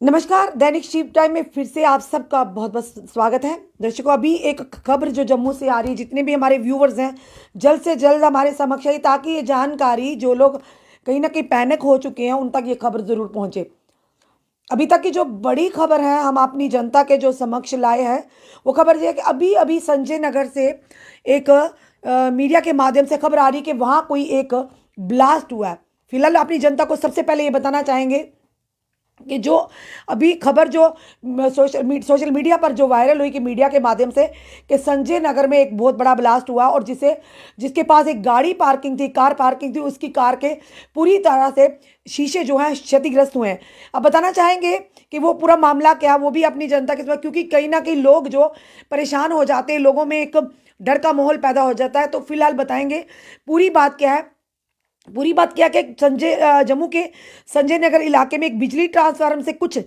नमस्कार। दैनिक shift time में फिर से आप सबका बहुत बहुत स्वागत है। दर्शकों, अभी एक खबर जो जम्मू से आ रही है, जितने भी हमारे व्यूवर्स हैं जल्द से जल्द हमारे समक्ष आई, ताकि ये जानकारी जो लोग कहीं ना कहीं पैनिक हो चुके हैं उन तक ये खबर ज़रूर पहुंचे। अभी तक की जो बड़ी खबर है हम अपनी जनता के जो समक्ष लाए हैं, वो खबर ये है कि अभी अभी संजय नगर से एक मीडिया के माध्यम से खबर आ रही है कि वहाँ कोई एक ब्लास्ट हुआ है। फिलहाल अपनी जनता को सबसे पहले ये बताना चाहेंगे कि जो अभी खबर जो सोशल मीडिया पर जो वायरल हुई कि मीडिया के माध्यम से कि संजय नगर में एक बहुत बड़ा ब्लास्ट हुआ और जिसके पास एक गाड़ी पार्किंग थी, कार पार्किंग थी, उसकी कार के पूरी तरह से शीशे जो हैं क्षतिग्रस्त हुए हैं। अब बताना चाहेंगे कि वो पूरा मामला क्या है, वो भी अपनी जनता के साथ, क्योंकि कहीं ना कहीं लोग जो परेशान हो जाते हैं, लोगों में एक डर का माहौल पैदा हो जाता है। तो फिलहाल बताएंगे पूरी बात क्या है। पूरी बात क्या कि जम्मू के संजय नगर इलाके में एक बिजली ट्रांसफार्मर से कुछ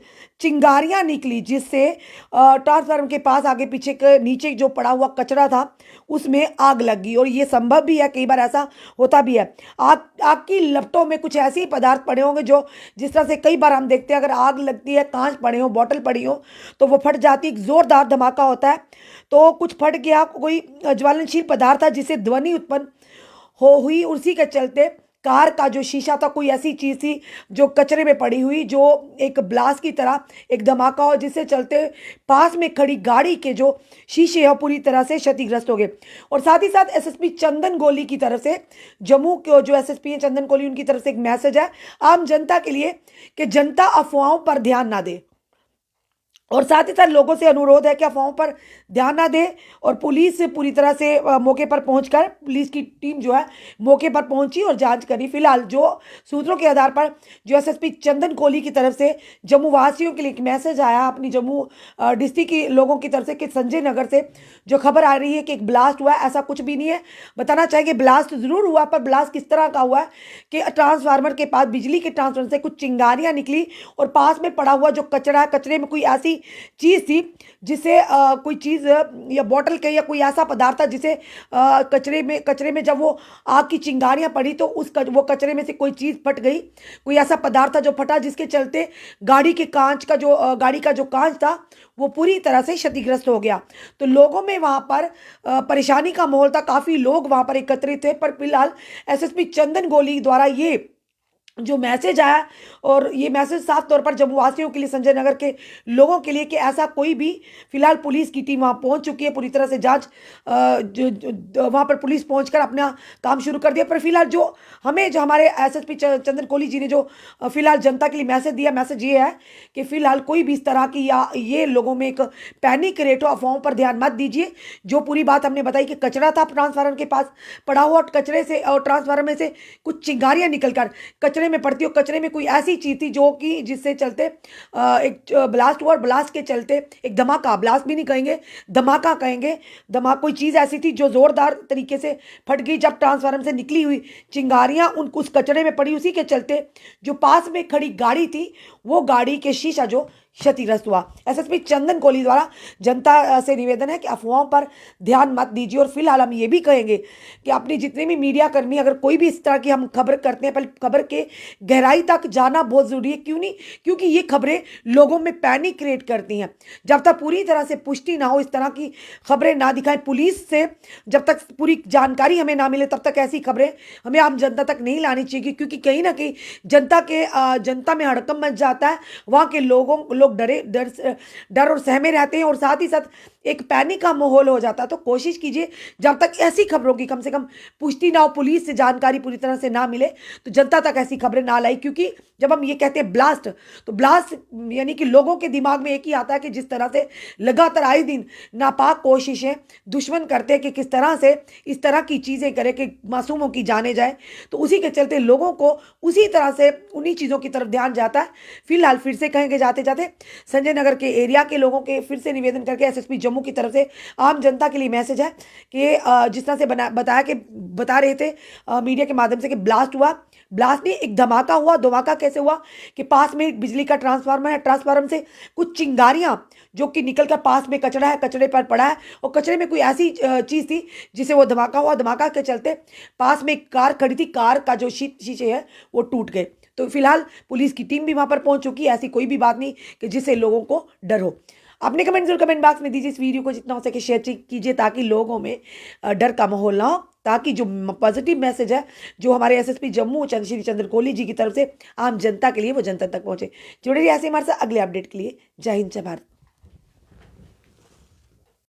चिंगारियां निकली, जिससे ट्रांसफार्मर के पास आगे पीछे के नीचे जो पड़ा हुआ कचरा था उसमें आग लग गई। और ये संभव भी है, कई बार ऐसा होता भी है। आग आग की लपटों में कुछ ऐसे ही पदार्थ पड़े होंगे जो जिस तरह से कई बार हम देखते हैं, अगर आग लगती है, कांच पड़े हो, बॉटल पड़ी हो, तो वो फट जाती, एक जोरदार धमाका होता है। तो कुछ फट गया, कोई ज्वलनशील पदार्थ था जिससे ध्वनि उत्पन्न हुई। उसी के चलते कार का जो शीशा था, कोई ऐसी चीज थी जो कचरे में पड़ी हुई, जो एक ब्लास्ट की तरह एक धमाका हो, जिससे चलते पास में खड़ी गाड़ी के जो शीशे हैं पूरी तरह से क्षतिग्रस्त हो गए। और साथ ही साथ एसएसपी चंदन गोली की तरफ से, जम्मू के जो एसएसपी है चंदन गोली, उनकी तरफ से एक मैसेज है आम जनता के लिए कि जनता अफवाहों पर ध्यान ना दे। और साथ ही साथ लोगों से अनुरोध है कि अफवाहों पर ध्यान ना दें। और पुलिस पूरी तरह से मौके पर पहुंचकर, पुलिस की टीम जो है मौके पर पहुंची और जांच करी। फिलहाल जो सूत्रों के आधार पर जो एसएसपी चंदन कोहली की तरफ से जम्मू वासियों के लिए एक मैसेज आया अपनी जम्मू डिस्ट्रिक्ट के लोगों की तरफ से कि संजय नगर से जो खबर आ रही है कि एक ब्लास्ट हुआ है, ऐसा कुछ भी नहीं है। बताना चाहिए ब्लास्ट जरूर हुआ, पर ब्लास्ट किस तरह का हुआ है कि ट्रांसफार्मर के पास, बिजली के ट्रांसफार्मर से कुछ चिंगारियां निकली और पास में पड़ा हुआ जो कचरा है, कचरे में कोई ऐसी चीज थी जिसे कोई चीज या बॉटल के या कोई ऐसा पदार्थ था जिसे कचरे में जब वो आग की चिंगारियां पड़ी तो वो कचरे में से कोई चीज फट गई। कोई ऐसा पदार्थ था जो फटा, जिसके चलते गाड़ी का जो कांच था वो पूरी तरह से क्षतिग्रस्त हो गया। तो लोगों में वहां पर परेशानी का माहौल था, काफी लोग वहां पर एकत्रित थे। पर फिलहाल एसएसपी चंदन गोली द्वारा ये जो मैसेज आया, और ये मैसेज साफ तौर पर जम्मू वासियों के लिए, संजय नगर के लोगों के लिए, कि ऐसा कोई भी, फिलहाल पुलिस की टीम वहां पहुंच चुकी है, पूरी तरह से जांच वहां पर पुलिस पहुंचकर अपना काम शुरू कर दिया। पर फिलहाल जो हमारे एसएसपी चंदन कोहली जी ने जो फिलहाल जनता के लिए मैसेज दिया, मैसेज ये है कि फिलहाल कोई भी इस तरह की या ये लोगों में एक पैनिक क्रिएट हो, अफवाहों पर ध्यान मत दीजिए। जो पूरी बात हमने बताई कि कचरा था ट्रांसफार्मर के पास पड़ा हुआ, कचरे से और ट्रांसफार्मर में से कुछ चिंगारियां निकलकर कचरे में पड़ती हो, कचरे में कोई ऐसी चीज थी जो कि जिससे चलते एक ब्लास्ट हुआ, और ब्लास्ट के चलते एक धमाका, ब्लास्ट भी नहीं कहेंगे, धमाका कहेंगे, धमाका, कोई चीज ऐसी थी जो जोरदार तरीके से फट गई जब ट्रांसफार्मर से निकली हुई चिंगारियां उस कचरे में पड़ी। उसी के चलते जो पास में खड़ी गाड़ी थी, वो गाड़ी के शीशा जो क्षतिग्रस्त हुआ। एसएसपी चंदन कोहली द्वारा जनता से निवेदन है कि अफवाहों पर ध्यान मत दीजिए। और फिलहाल हम ये भी कहेंगे कि अपने जितने भी मीडिया कर्मी, अगर कोई भी इस तरह की हम खबर करते हैं, पहले खबर के गहराई तक जाना बहुत जरूरी है। क्यों नहीं? क्योंकि ये खबरें लोगों में पैनिक क्रिएट करती हैं। जब तक पूरी तरह से पुष्टि ना हो, इस तरह की खबरें ना दिखाएं पुलिस से, जब तक पूरी जानकारी हमें ना मिले, तब तक ऐसी खबरें हमें आम जनता तक नहीं लानी चाहिए। क्योंकि कहीं ना कहीं जनता में हड़कंप मच जाता है, वहां के लोग डर और सहमे रहते हैं, और साथ ही साथ एक पैनिक का माहौल हो जाता है। तो कोशिश कीजिए जब तक ऐसी खबरों की कम से कम पुष्टि ना हो, पुलिस से जानकारी पूरी तरह से ना मिले, तो जनता तक ऐसी खबरें ना लाई। क्योंकि जब हम ये कहते हैं ब्लास्ट, तो ब्लास्ट यानी कि लोगों के दिमाग में एक ही आता है कि जिस तरह से लगातार आए दिन नापाक कोशिशें दुश्मन करते हैं कि किस तरह से इस तरह की चीजें करें कि मासूमों की जाने जाए, तो उसी के चलते लोगों को उसी तरह से उन्हीं चीजों की तरफ ध्यान जाता है। फिलहाल फिर से कहेंगे जाते जाते संजय नगर के एरिया के लोगों के फिर से निवेदन करके एसएसपी जम्मू की तरफ से आम जनता के लिए मैसेज है कि जिस तरह से बता रहे थे मीडिया के माध्यम से कि ब्लास्ट हुआ, ब्लास्ट नहीं, एक धमाका हुआ। धमाका कैसे हुआ कि पास में बिजली का ट्रांसफार्मर है, ट्रांसफार्मर से कुछ चिंगारियां जो कि निकलकर पास में कचरा है, कचरे पर पड़ा है, और कचरे में कोई ऐसी चीज थी जिसे वो धमाका हुआ। धमाका के चलते पास में एक कार खड़ी थी, कार का जो शीशे है वो टूट गए। तो फिलहाल पुलिस की टीम भी वहां पर पहुंच चुकी है। ऐसी कोई भी बात नहीं कि जिससे लोगों को डर हो। अपने कमेंट जरूर कमेंट बॉक्स में दीजिए। इस वीडियो को जितना हो सके शेयर कीजिए ताकि लोगों में डर का माहौल ना हो, ताकि जो पॉजिटिव मैसेज है जो हमारे एसएसपी जम्मू श्री चंद्र कोहली जी की तरफ से आम जनता के लिए वो जनता तक पहुंचे। जुड़े रहिए ऐसे हमारे साथ अगले अपडेट के लिए। जय हिंद, जय भारत।